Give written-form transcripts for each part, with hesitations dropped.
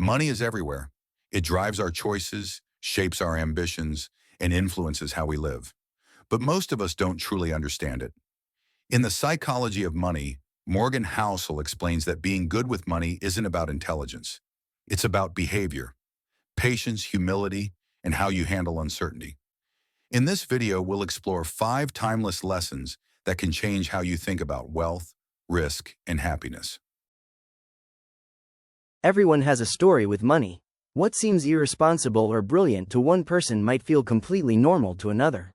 Money is everywhere. It drives our choices, shapes our ambitions, and influences how we live. But most of us don't truly understand it. In The Psychology of Money, Morgan Housel explains that being good with money isn't about intelligence. It's about behavior, patience, humility, and how you handle uncertainty. In this video, we'll explore 5 timeless lessons that can change how you think about wealth, risk, and happiness. Everyone has a story with money. What seems irresponsible or brilliant to one person might feel completely normal to another.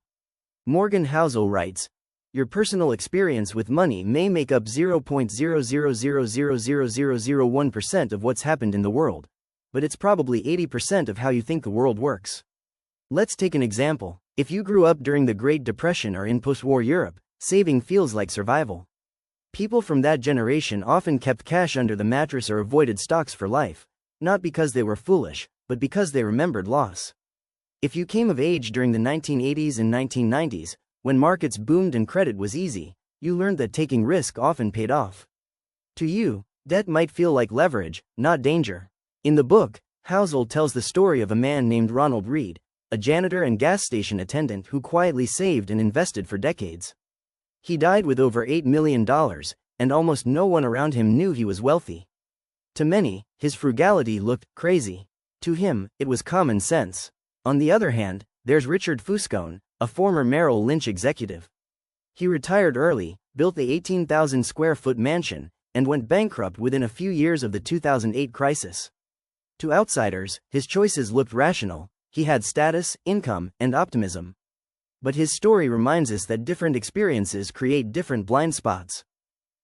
Morgan Housel writes, "Your personal experience with money may make up 0.000000001% of what's happened in the world, but it's probably 80% of how you think the world works." Let's take an example. If you grew up during the Great Depression or in post-war Europe, saving feels like survival. People from that generation often kept cash under the mattress or avoided stocks for life, not because they were foolish, but because they remembered loss. If you came of age during the 1980s and 1990s, when markets boomed and credit was easy, you learned that taking risk often paid off. To you, debt might feel like leverage, not danger. In the book, Housel tells the story of a man named Ronald Reed, a janitor and gas station attendant who quietly saved and invested for decades. He died with over $8 million, and almost no one around him knew he was wealthy. To many, his frugality looked crazy. To him, it was common sense. On the other hand, there's Richard Fuscone, a former Merrill Lynch executive. He retired early, built the 18,000-square-foot mansion, and went bankrupt within a few years of the 2008 crisis. To outsiders, his choices looked rational. He had status, income, and optimism. But his story reminds us that different experiences create different blind spots.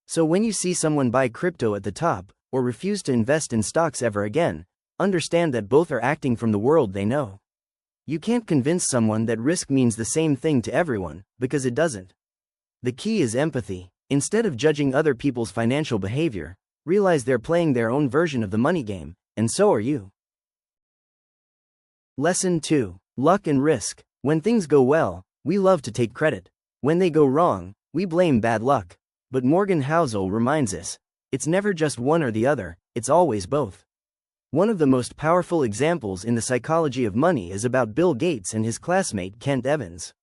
So when you see someone buy crypto at the top, or refuse to invest in stocks ever again, understand that both are acting from the world they know. You can't convince someone that risk means the same thing to everyone, because it doesn't. The key is empathy. Instead of judging other people's financial behavior, realize they're playing their own version of the money game, and so are you. Lesson 2. Luck and risk. When things go well, we love to take credit. When they go wrong, we blame bad luck. But Morgan Housel reminds us, it's never just one or the other, it's always both. One of the most powerful examples in The Psychology of Money is about Bill Gates and his classmate Kent Evans.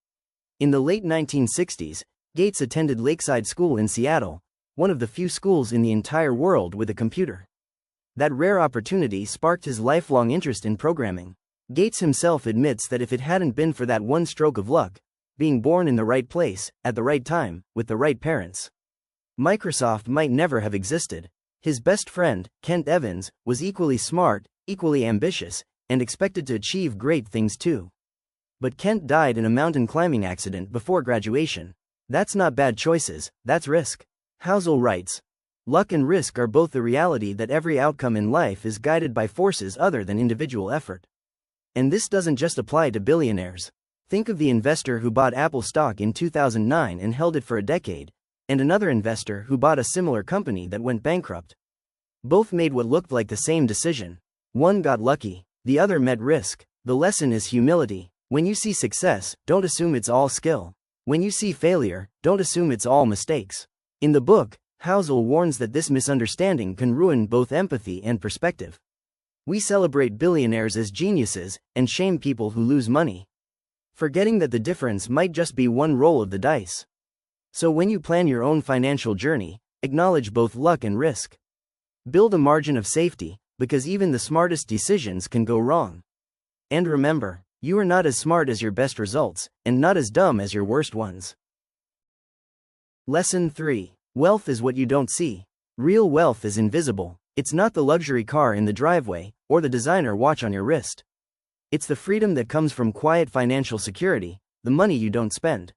In the late 1960s, Gates attended Lakeside School in Seattle, one of the few schools in the entire world with a computer. That rare opportunity sparked his lifelong interest in programming. Gates himself admits that if it hadn't been for that one stroke of luck, being born in the right place, at the right time, with the right parents, Microsoft might never have existed. His best friend, Kent Evans, was equally smart, equally ambitious, and expected to achieve great things too. But Kent died in a mountain climbing accident before graduation. That's not bad choices, that's risk. Housel writes, "Luck and risk are both the reality that every outcome in life is guided by forces other than individual effort." And this doesn't just apply to billionaires. Think of the investor who bought Apple stock in 2009 and held it for a decade, and another investor who bought a similar company that went bankrupt. Both made what looked like the same decision. One got lucky, the other met risk. The lesson is humility. When you see success, don't assume it's all skill. When you see failure, don't assume it's all mistakes. In the book, Housel warns that this misunderstanding can ruin both empathy and perspective. We celebrate billionaires as geniuses and shame people who lose money, forgetting that the difference might just be one roll of the dice. So when you plan your own financial journey, acknowledge both luck and risk. Build a margin of safety, because even the smartest decisions can go wrong. And remember, you are not as smart as your best results, and not as dumb as your worst ones. Lesson 3. Wealth is what you don't see. Real wealth is invisible. It's not the luxury car in the driveway, or the designer watch on your wrist. It's the freedom that comes from quiet financial security, the money you don't spend.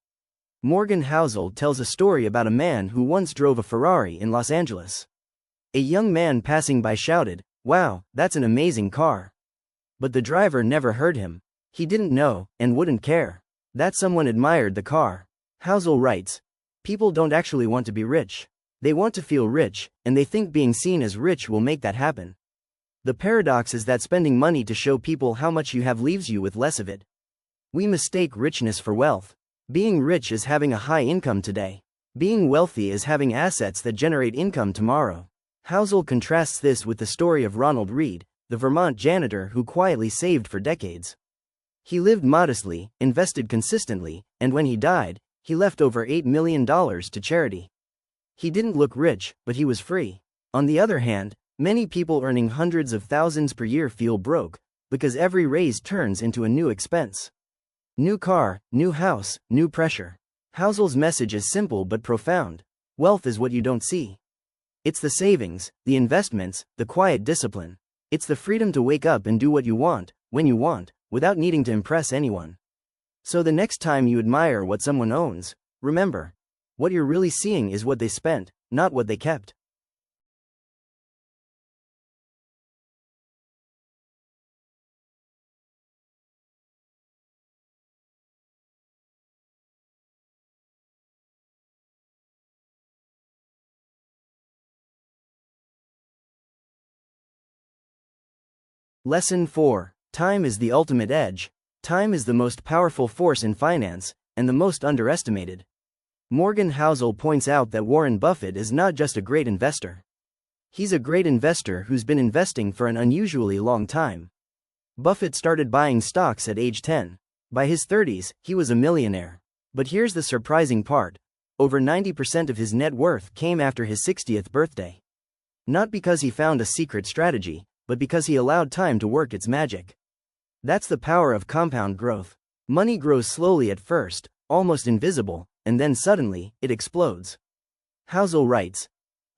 Morgan Housel tells a story about a man who once drove a Ferrari in Los Angeles. A young man passing by shouted, "Wow, that's an amazing car." But the driver never heard him. He didn't know, and wouldn't care, that someone admired the car. Housel writes, "People don't actually want to be rich. They want to feel rich, and they think being seen as rich will make that happen. The paradox is that spending money to show people how much you have leaves you with less of it. We mistake richness for wealth. Being rich is having a high income today. Being wealthy is having assets that generate income tomorrow." Housel contrasts this with the story of Ronald Reed, the Vermont janitor who quietly saved for decades. He lived modestly, invested consistently, and when he died, he left over $8 million to charity. He didn't look rich, but he was free. On the other hand, many people earning hundreds of thousands per year feel broke, because every raise turns into a new expense. New car, new house, new pressure. Housel's message is simple but profound. Wealth is what you don't see. It's the savings, the investments, the quiet discipline. It's the freedom to wake up and do what you want, when you want, without needing to impress anyone. So the next time you admire what someone owns, remember, what you're really seeing is what they spent, not what they kept. Lesson 4. Time is the ultimate edge. Time is the most powerful force in finance, and the most underestimated. Morgan Housel points out that Warren Buffett is not just a great investor. He's a great investor who's been investing for an unusually long time. Buffett started buying stocks at age 10. By his 30s, he was a millionaire. But here's the surprising part. Over 90% of his net worth came after his 60th birthday. Not because he found a secret strategy, but because he allowed time to work its magic. That's the power of compound growth. Money grows slowly at first, almost invisible, and then suddenly, it explodes. Housel writes,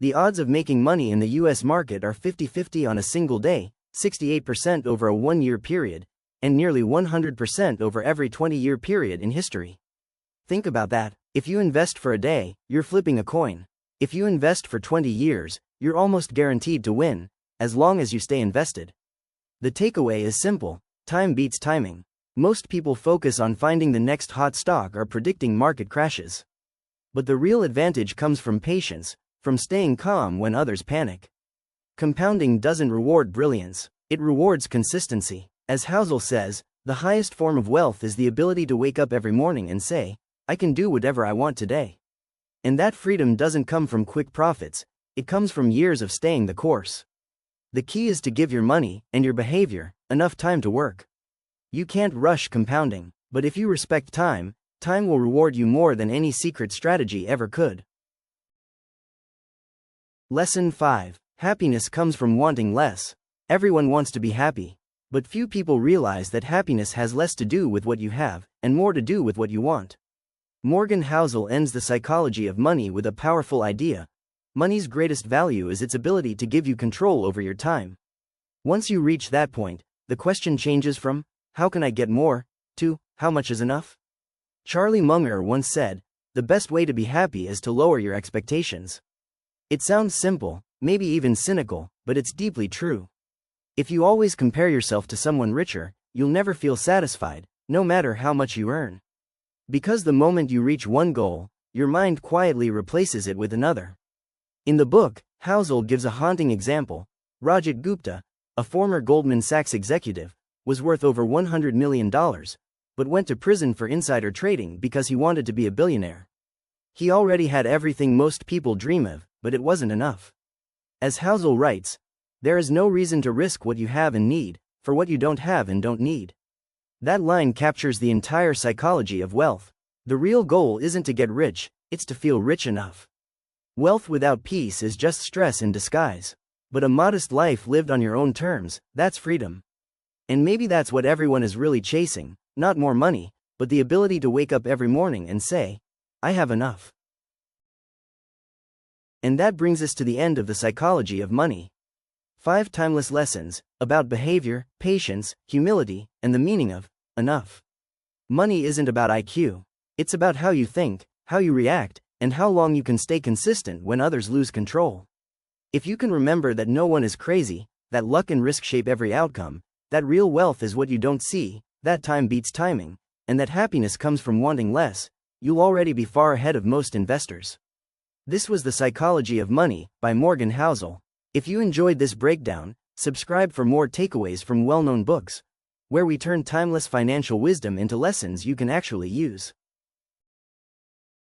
the odds of making money in the US market are 50-50 on a single day, 68% over a one-year period, and nearly 100% over every 20-year period in history. Think about that. If you invest for a day, you're flipping a coin. If you invest for 20 years, you're almost guaranteed to win, as long as you stay invested. The takeaway is simple: time beats timing. Most people focus on finding the next hot stock or predicting market crashes. But the real advantage comes from patience, from staying calm when others panic. Compounding doesn't reward brilliance, it rewards consistency. As Housel says, the highest form of wealth is the ability to wake up every morning and say, I can do whatever I want today. And that freedom doesn't come from quick profits, it comes from years of staying the course. The key is to give your money, and your behavior, enough time to work. You can't rush compounding, but if you respect time, time will reward you more than any secret strategy ever could. Lesson 5. Happiness comes from wanting less. Everyone wants to be happy. But few people realize that happiness has less to do with what you have, and more to do with what you want. Morgan Housel ends The Psychology of Money with a powerful idea. Money's greatest value is its ability to give you control over your time. Once you reach that point, the question changes from, how can I get more, to, how much is enough? Charlie Munger once said, the best way to be happy is to lower your expectations. It sounds simple, maybe even cynical, but it's deeply true. If you always compare yourself to someone richer, you'll never feel satisfied, no matter how much you earn. Because the moment you reach one goal, your mind quietly replaces it with another. In the book, Housel gives a haunting example. Rajat Gupta, a former Goldman Sachs executive, was worth over $100 million, but went to prison for insider trading because he wanted to be a billionaire. He already had everything most people dream of, but it wasn't enough. As Housel writes, there is no reason to risk what you have and need, for what you don't have and don't need. That line captures the entire psychology of wealth. The real goal isn't to get rich, it's to feel rich enough. Wealth without peace is just stress in disguise. But a modest life lived on your own terms, that's freedom. And maybe that's what everyone is really chasing, not more money, but the ability to wake up every morning and say, I have enough. And that brings us to the end of The Psychology of Money. 5 timeless lessons, about behavior, patience, humility, and the meaning of enough. Money isn't about IQ. It's about how you think, how you react, and how long you can stay consistent when others lose control. If you can remember that no one is crazy, that luck and risk shape every outcome, that real wealth is what you don't see, that time beats timing, and that happiness comes from wanting less, you'll already be far ahead of most investors. This was The Psychology of Money, by Morgan Housel. If you enjoyed this breakdown, subscribe for more takeaways from well-known books, where we turn timeless financial wisdom into lessons you can actually use.